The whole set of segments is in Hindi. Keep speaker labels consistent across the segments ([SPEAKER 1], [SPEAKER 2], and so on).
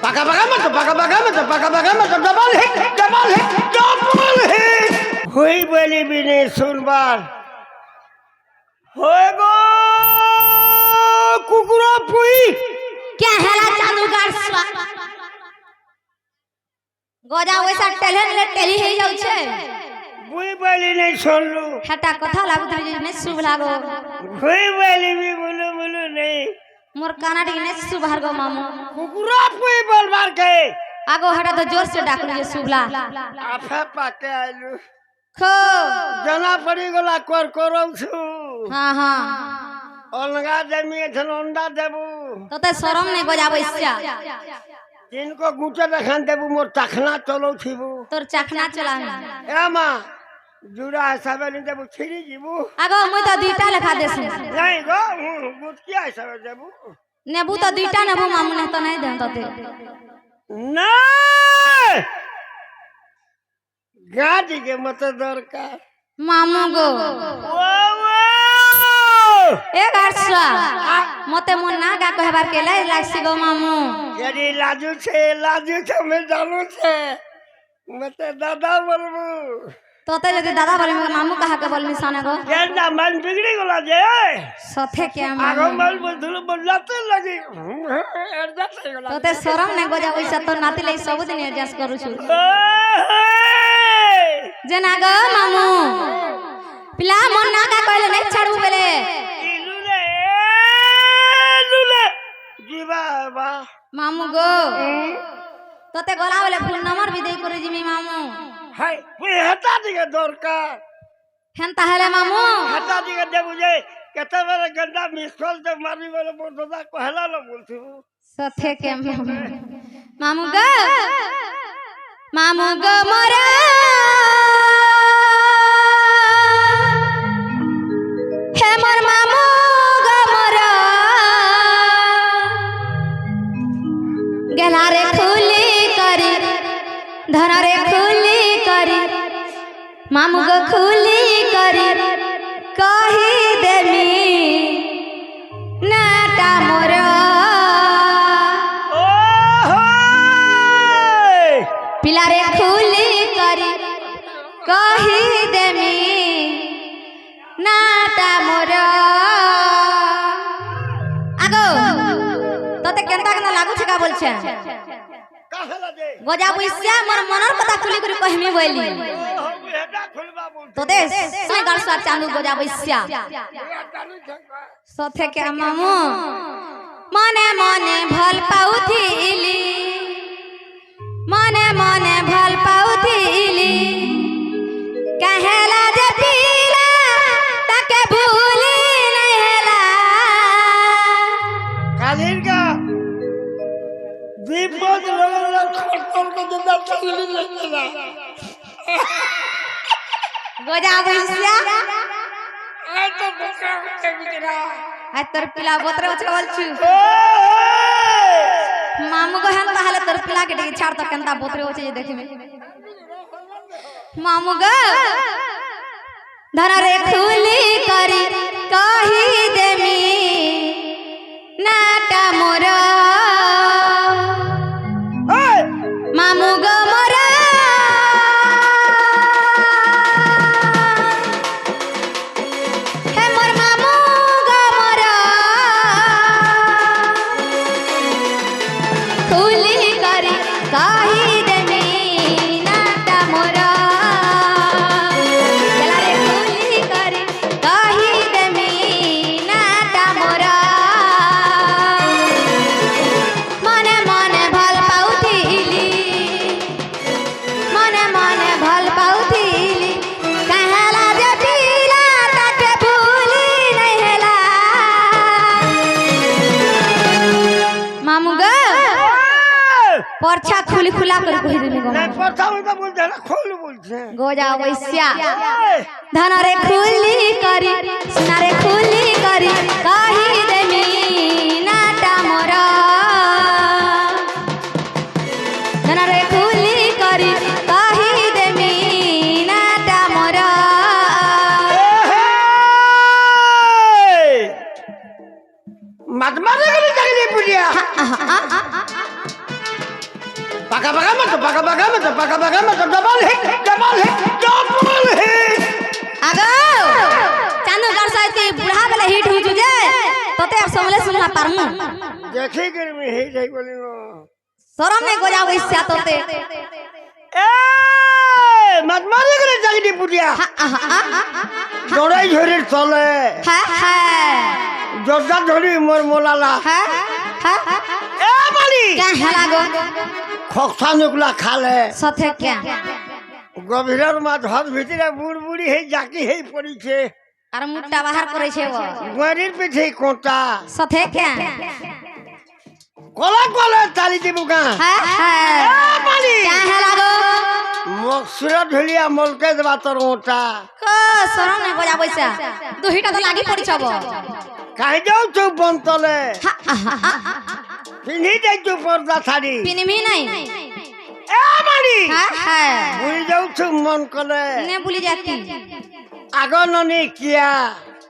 [SPEAKER 1] पाका पाका मत पाका पाका मत पाका पाका मत double hit double hit double hit हुई बोली भी नहीं सुनबार होएगो कुकुरा पुई
[SPEAKER 2] क्या हेला जादूगर स्वा गजा वैसा टेलन ले टेली हे जाउ छे
[SPEAKER 1] बुई बोली नहीं सुनलू
[SPEAKER 2] हेटा कथा लागत रे ने शुभ लागो
[SPEAKER 1] हुई बोली भी बोलू बोलू नहीं
[SPEAKER 2] मोर काना डी ने शुभ हार गो मामू
[SPEAKER 1] कुकुरा पुई बोलबार के
[SPEAKER 2] आगो हटा तो जोर से डाक लिए शुभला
[SPEAKER 1] आफे पाके आलू
[SPEAKER 2] खो
[SPEAKER 1] जना पड़ी गला कोर करौ छु
[SPEAKER 2] हां हां
[SPEAKER 1] अलगा जमी थन अंडा देबू
[SPEAKER 2] तो ते शरम नहीं गजाबैस्या
[SPEAKER 1] जिनको गुटे देखान देबू मोर चखना चलो छिबू
[SPEAKER 2] तोर चखना चला
[SPEAKER 1] ए मां जुड़ा हिसाब नहीं देबू छिरी जीबू
[SPEAKER 2] आगो मुई तो दुईटा लेखा देसु
[SPEAKER 1] नहीं गो गुटकिया हिसाब देबू
[SPEAKER 2] नेबू तो दुईटा नेबू मामू ने तो नहीं देन तते
[SPEAKER 1] नहीं गाड़ी के मत दरकार
[SPEAKER 2] मामू गो ए गार्सवा मते मन ना गा कहबार के लै लागसी गो मामू
[SPEAKER 1] यदि लाजू छे मैं जानू छे मते दादा बोलबू
[SPEAKER 2] तोते यदि दादा बोले मामू कहा के बोल निशाने गो
[SPEAKER 1] केना मन बिगड़ी गला जे
[SPEAKER 2] सथे के
[SPEAKER 1] आगो
[SPEAKER 2] मामू
[SPEAKER 1] मन बोल बोलते लगी एडजस्ट हो गला
[SPEAKER 2] तोते शरम नहीं गजा ओइसा तो नाती ले सब दिन एडजस्ट करू छु जना गो मामू पिला मन ना का कहले नहीं छाड़ू बेले
[SPEAKER 1] लुले जीवा बा
[SPEAKER 2] मामू गो तोते गला वाले फूल नंबर भी दे करे जिमी मामू
[SPEAKER 1] हाय पुई हटा दिगे दरकार
[SPEAKER 2] हेंता हेले मामू
[SPEAKER 1] हटा दिगे देबू जे केते बेरे गंदा मिसकॉल ते मारी वाले मोर दादा कहला ल बोलथु
[SPEAKER 2] सथे के मामू गो मोरा हे मोर मामू गो मोरा गेला रे खुली करी धन रे खुली करी मामू गो खुली करी कही देमी नाटा मोरा पिला रे खुली करी कही देमी नाटा मोरा आगो तते केनता केना लागू छका बोल छे
[SPEAKER 1] कहला जे
[SPEAKER 2] गजा बुइसिया मोर मनर पता खुली करी कहमी बोली
[SPEAKER 1] हेटा खुलबा बोल
[SPEAKER 2] तोते से गलसा चालू गजा बुइसिया सथे के मामू मने मने भल पाउथिली मने मने भल पाउथिली कहेला जे पीला ताके भूली नहीं हेला
[SPEAKER 1] कालीन का दीपक लगल खटखट के जिंदा चली लगला
[SPEAKER 2] गजा बुइसिया
[SPEAKER 1] आ तो बका के बिगड़ा
[SPEAKER 2] आ तोर पिला बोतरे उछवल छु मामू को हन पहले तोर पिला के डी छाड़ तो केनता बोतरे होचे जे देखे में मामू गो धन रे खुली करी कही देमी नाटा मोरा मामू गो मोरा हे मोर मामू गो मोरा खुली करी कही देमी नाटा मोरा गेला रे खुली करी कही देमी नाटा मोरा मने मने भल पाउथिली मने मने भल पाउथिली कहेला जे पीला ताके भूली नहीं हेला मामू गो परछा खुली खुला कर कहि देनी गो
[SPEAKER 1] नहीं पता तो बोल दे खोल बोल छे
[SPEAKER 2] गोजा वैस्या धन रे खुली करी सोना रे खुली करी कही देमी नाटा मोरा धन रे खुली करी कही देमी नाटा मोरा
[SPEAKER 1] मत मारे गली जगली पुलिया पका पका मत डबल हिट
[SPEAKER 2] आगो चांदू करसाती बुढ़ा बेले हिट हो जुजे तते अब समले सुनना पारमु
[SPEAKER 1] देखी कर में हे जाई बोली नो
[SPEAKER 2] शरम नहीं गोजा वैसा तते
[SPEAKER 1] ए मत मारे करे जगदी पुटिया जोड़ाई झोरी चले
[SPEAKER 2] है
[SPEAKER 1] जोरदार झोरी मोर मोलाला
[SPEAKER 2] है
[SPEAKER 1] ए माली
[SPEAKER 2] क्या है लागो
[SPEAKER 1] खोखसा नुकला खाले
[SPEAKER 2] सथे क्या
[SPEAKER 1] গভীরের মাছ হাত ভিতরে বুড়বুড়ি হয়ে জাকি হয়ে পড়িছে
[SPEAKER 2] আর মুটটা বাহার করেছে ও
[SPEAKER 1] গড়ির পিছে কোটা
[SPEAKER 2] সথে क्या
[SPEAKER 1] কলা কলা চালি দিব গা
[SPEAKER 2] है
[SPEAKER 1] মালি
[SPEAKER 2] क्या है लागो
[SPEAKER 1] মকসুরা ঢলিয়া মলকে দেবা তোর ওটা
[SPEAKER 2] को शरम नहीं गोजा वैसा দুহিটা তো লাগি পড়িছব
[SPEAKER 1] কাই যাও চুপ বন্তলে পিনি যাইছো পর্দা ছাড়ি
[SPEAKER 2] পিনমি নাই
[SPEAKER 1] এ মালি
[SPEAKER 2] है
[SPEAKER 1] ভুলি যাও চুপ মন কলে
[SPEAKER 2] ने भूली जाती
[SPEAKER 1] আগননি কিয়া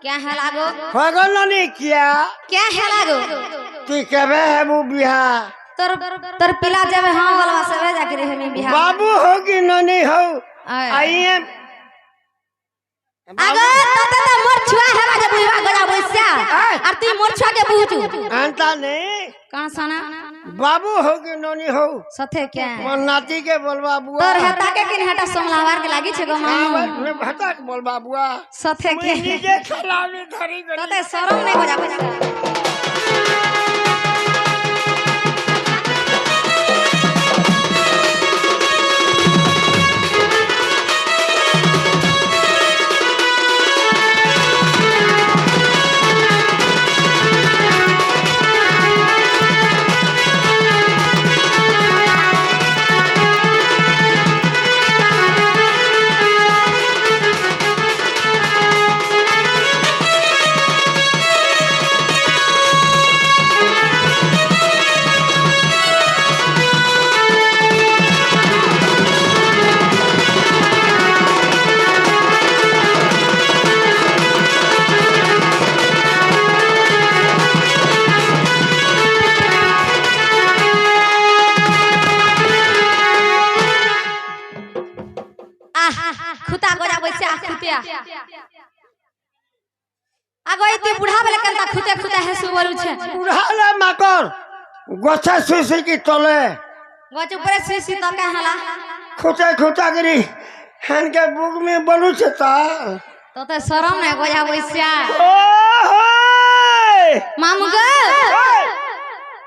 [SPEAKER 2] क्या है लागो
[SPEAKER 1] আগননি কিয়া
[SPEAKER 2] क्या है लागो
[SPEAKER 1] তুই কেবে হেবু বিহা
[SPEAKER 2] तोर तोर पिला जब हां वाला सबे जाके रे हमें बिहार
[SPEAKER 1] बाबू हो कि ननी हो आई एम
[SPEAKER 2] आगो तते तो मोर छुआ हेबा जे बुइबा गजा बइसा और तू मोर छुआ के बुहचू
[SPEAKER 1] अंता ने
[SPEAKER 2] कहां सना
[SPEAKER 1] बाबू हो कि ननी हो
[SPEAKER 2] सथे क्या
[SPEAKER 1] मोर नाती के बोलबा बुआ
[SPEAKER 2] तोर हेता के किन हेटा समलावार के लागी छे गो मामू
[SPEAKER 1] मैं भटा के बोलबा बुआ
[SPEAKER 2] सथे के
[SPEAKER 1] निजे खलावी धरी गई
[SPEAKER 2] तते शरम नहीं गजा बइसा खुता गोजा बइसा खुतिया आगो इती बुढ़ा बेले कंता खुते खुते है सुवरु छे
[SPEAKER 1] उड़ाला माकर गोछा सुसी की तले
[SPEAKER 2] गच ऊपर सीसी त का हला
[SPEAKER 1] खुटा खुटा करी हन के बुक में बोलू छे ता
[SPEAKER 2] तते शरम नहीं गोजा बइसा
[SPEAKER 1] ओ
[SPEAKER 2] मामू गो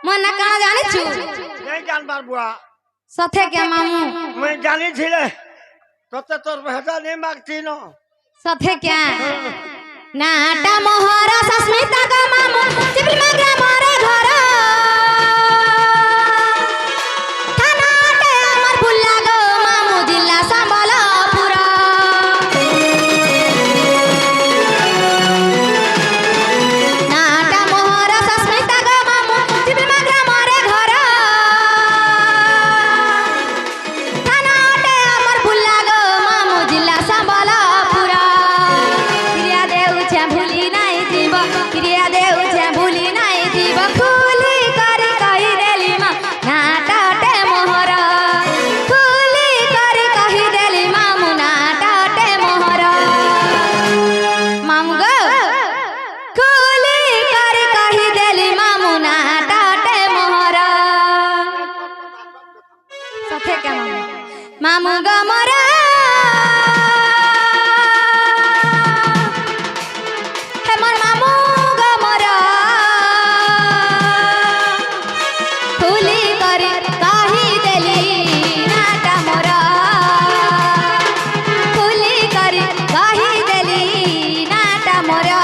[SPEAKER 2] मन ना काना जाने छु
[SPEAKER 1] नहीं जान बार बुआ
[SPEAKER 2] सथे क्या मामू
[SPEAKER 1] मैं जानी छिले तते तोर भेजा नहीं मागती नो
[SPEAKER 2] सथे क्या नाटा मोहरा सस्मिता का मामू चिपली मगरा मारे घर थानाटे अमर भुल्ला गो मामू जिल्ला संभाला पूरा नाटा मोहरा सस्मिता का मामू चिपली मगरा मारे घर थानाटे अमर भुल्ला गो मामू जिल्ला संभाला पूरा क्रिया देउ छे भूली नहीं जीव क्रिया देउ छे भूली नहीं जीव खुली करी कही देली मां नाटाटे मोहर खुली करी कही देली मामू नाटाटे मोहर मामू गो खुली करी कही देली मामू नाटाटे मोहर सथे क्या मामू गो मोरा मन मामू गो मोरा खुली करी कही देली नाटा मोरा खुली करी कही देली नाटा मोरा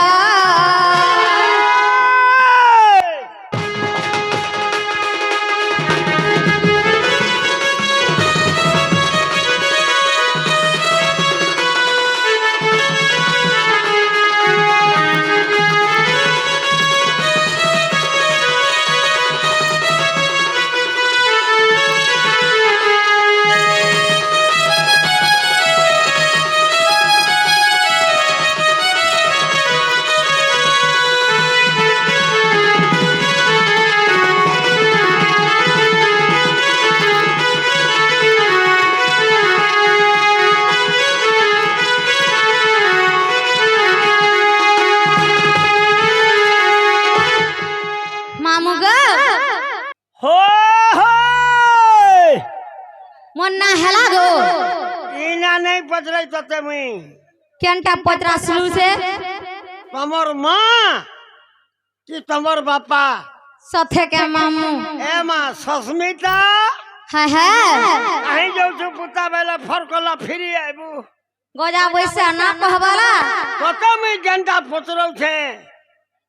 [SPEAKER 2] मोर ना हेला गो
[SPEAKER 1] इना नहीं पचराई तते मुई
[SPEAKER 2] केनटा पतरा शुरू से
[SPEAKER 1] तमर माँ कि तमर बापा
[SPEAKER 2] सथे के मामू
[SPEAKER 1] ए माँ सस्मिता
[SPEAKER 2] है
[SPEAKER 1] अही जाऊ छु पुता बेला फरकला फिरी आइबू
[SPEAKER 2] गोजा वैसा ना कहबाला
[SPEAKER 1] कत मुई जनता पचरौ छे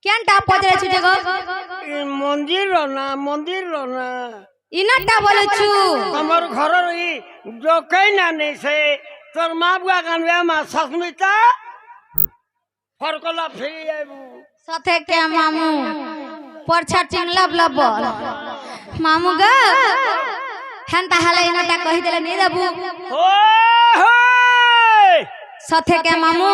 [SPEAKER 2] केनटा पतरे छुटे गो
[SPEAKER 1] इ मंदिर रो ना
[SPEAKER 2] इनाटा बोले छु
[SPEAKER 1] तमर घर इ जो कई ना नहीं से तोर माँ बुआ कानवे माँ सस्मिता फरकला फिरी आइबू
[SPEAKER 2] सथे के मामू परछा टिंगलब लबल मामू ग हेनता हला इनाटा कहि देले नहीं देबू
[SPEAKER 1] हो
[SPEAKER 2] सथे के मामू